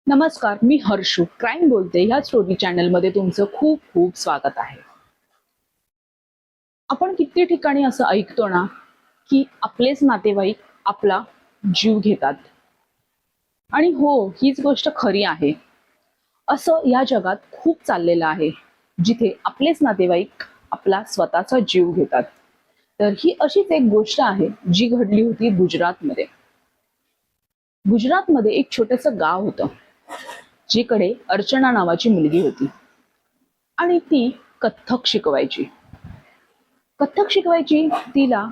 नमस्कार, मी हर्षू क्राईम बोलते ह्या स्टोरी चॅनल मध्ये तुमचं खूप खूप स्वागत आहे. आपण किती ठिकाणी असं ऐकतो ना की आपलेच नातेवाईक आपला जीव घेतात. आणि हो, हीच गोष्ट खरी आहे. असं या जगात खूप चाललेलं आहे, जिथे आपलेच नातेवाईक आपला स्वतःचा जीव घेतात. तर ही अशीच एक गोष्ट आहे जी घडली होती गुजरातमध्ये. गुजरातमध्ये एक छोटंसं गाव होतं, जिकडे अर्चना नावाची मुलगी होती आणि ती कथ्थक शिकवायची. कथ्थक शिकवायची. तिला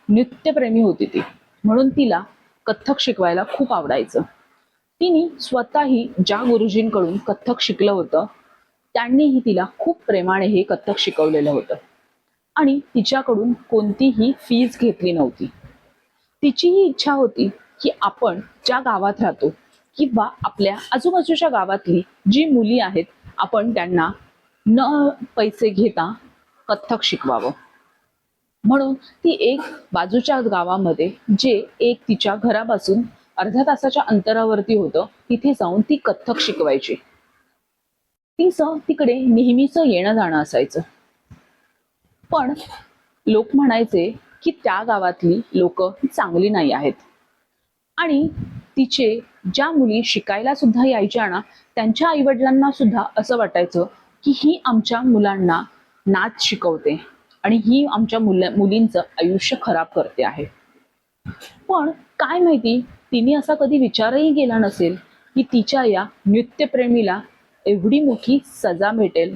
नृत्यप्रेमी होती ती, म्हणून तिला कथ्थक शिकवायला खूप आवडायचं. तिने स्वतःही ज्या गुरुजींकडून कथ्थक शिकलं होतं त्यांनीही तिला खूप प्रेमाने हे कथ्थक शिकवलेलं होतं आणि तिच्याकडून कोणतीही फीज घेतली नव्हती. तिची ही इच्छा होती की आपण ज्या गावात राहतो किंवा आपल्या आजूबाजूच्या गावातली जी मुली आहेत आपण त्यांना न पैसे घेता कथ्थक शिकवावं. म्हणून ती एक बाजूच्या गावामध्ये, जे एक तिच्या घरापासून अर्ध्या तासाच्या अंतरावरती होतं, तिथे जाऊन ती कथ्थक शिकवायची. तिचं तिकडे नेहमीच येणं जाणं असायचं. पण लोक म्हणायचे की त्या गावातली लोक चांगली नाही आहेत आणि तिचे ज्या मुली शिकायला सुद्धा यायच्या ना, त्यांच्या आईवडिलांना सुद्धा असं वाटायचं की ही आमच्या मुलांना नाच शिकवते आणि ही आमच्या मुलींचं आयुष्य खराब करते आहे. पण काय माहिती, तिने असा कधी विचारही केला नसेल की तिच्या या नृत्यप्रेमीला एवढी मोठी सजा भेटेल.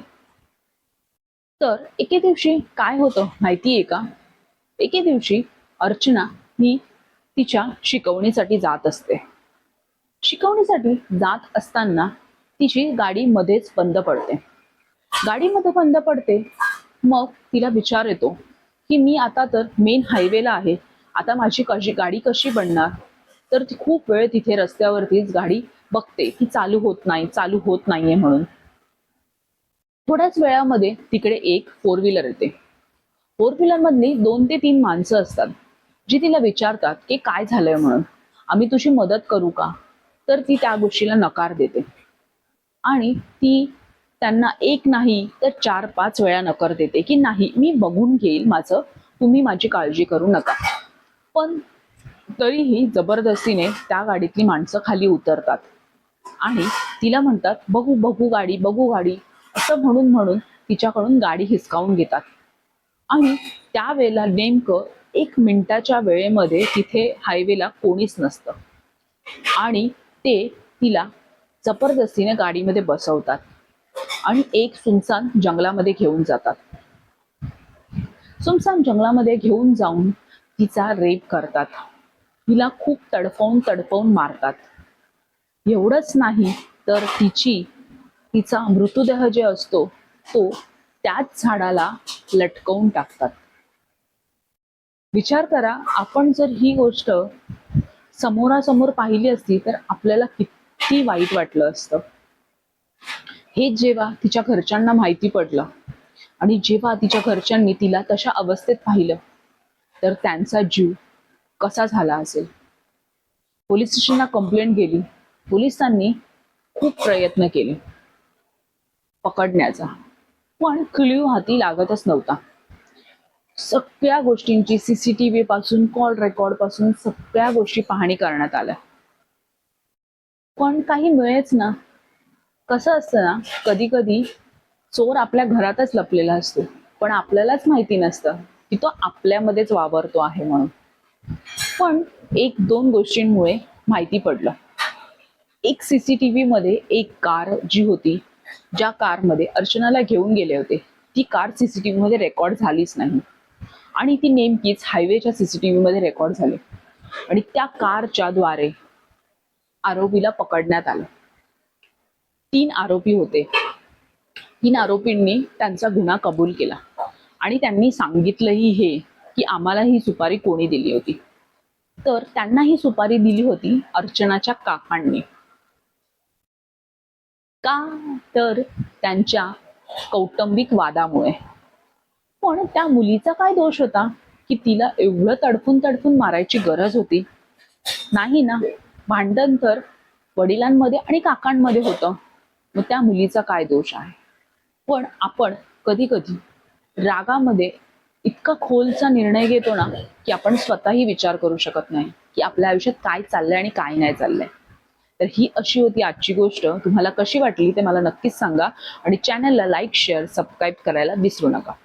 तर एके दिवशी काय होतं माहितीये का? एके दिवशी अर्चना ही तिच्या शिकवणीसाठी जात असते. शिकवणीसाठी जात असताना तिची गाडी मध्येच बंद पडते. गाडीमध्ये बंद पडते. मग तिला विचार येतो की मी आता तर मेन हायवेला आहे, आता माझी गाडी कशी बनणार? तर ती खूप वेळ तिथे रस्त्यावरतीच गाडी बघते की चालू होत नाहीये म्हणून. थोड्याच वेळामध्ये तिकडे एक फोर व्हीलर येते. फोर व्हीलर मधली 2 ते 3 माणसं असतात, जी तिला विचारतात की काय झालंय म्हणून, आम्ही तुझी मदत करू का? तर ती त्या गोष्टीला नकार देते आणि ती त्यांना एक नाही तर 4-5 वेळा नकार देते की नाही, मी बघून घेईल माझं, तुम्ही माझी काळजी करू नका. पण तरीही जबरदस्तीने त्या गाडीतली माणसं खाली उतरतात आणि तिला म्हणतात बघू बघू गाडी, बघू गाडी, असं म्हणून म्हणून तिच्याकडून गाडी हिसकावून घेतात. आणि त्यावेळेला नेमकं 1 मिनिटाच्या वेळेमध्ये तिथे हायवेला कोणीच नसतं आणि ते तिला जबरदस्तीने गाडीमध्ये बसवतात आणि एक सुनसान जंगलामध्ये घेऊन जातात. सुनसान जंगलामध्ये घेऊन जाऊन तिचा रेप करतात. तिला खूप तडफवून तडफवून मारतात. एवढंच नाही तर तिचा मृतदेह जे असतो तो त्याच झाडाला लटकवून टाकतात. विचार करा, आपण जर ही गोष्ट समोरासमोर पाहिली असती तर आपल्याला किती वाईट वाटलं असतं. हे जेव्हा तिच्या घरच्यांना माहिती पडलं आणि जेव्हा तिच्या घरच्यांनी तिला तशा अवस्थेत पाहिलं तर त्यांचा जीव कसा झाला असेल. पोलीस स्टेशनला कंप्लेंट केली. पोलिसांनी खूप प्रयत्न केले पकडण्याचा, पण क्ल्यू हाती लागतच नव्हता. सगळ्या गोष्टींची सीसीटीव्ही पासून कॉल रेकॉर्ड पासून सगळ्या गोष्टी पाहणी करण्यात आल्या, पण काही मिळेच ना. कसं असतं ना, कधी कधी चोर आपल्या घरातच लपलेला असतो, पण आपल्यालाच माहिती नसतं की तो आपल्यामध्येच वावरतो आहे म्हणून. पण 1-2 गोष्टींमुळे माहिती पडलं. एक सीसीटीव्ही मध्ये एक कार जी होती, ज्या कारमध्ये अर्चनाला घेऊन गेले होते, ती कार सीसीटीव्ही मध्ये रेकॉर्ड झालीच नाही आणि ती नेमकीच हायवेच्या सीसीटीव्ही मध्ये रेकॉर्ड झाली आणि त्या कारच्या द्वारे आरोपीला पकडण्यात आलं. 3 आरोपी होते. 3 आरोपींनी त्यांचा गुन्हा कबूल केला आणि त्यांनी सांगितलंही हे की आम्हाला ही सुपारी कोणी दिली होती. तर त्यांना ही सुपारी दिली होती अर्चनाच्या काकांनी. का? तर त्यांच्या कौटुंबिक वादामुळे. पण त्या मुलीचा काय दोष होता की तिला एवढं तडफून तडफून मारायची गरज होती? नाही ना. भांडण तर वडिलांमध्ये आणि काकांमध्ये होतं, मग त्या मुलीचा काय दोष आहे? पण आपण कधी कधी रागामध्ये इतका खोलचा निर्णय घेतो ना, की आपण स्वतःही विचार करू शकत नाही की आपल्या आयुष्यात काय चाललंय आणि काय नाही चाललंय. तर ही अशी होती आजची गोष्ट. तुम्हाला कशी वाटली ते मला नक्कीच सांगा आणि चॅनलला लाईक, शेअर, सबस्क्राईब करायला विसरू नका.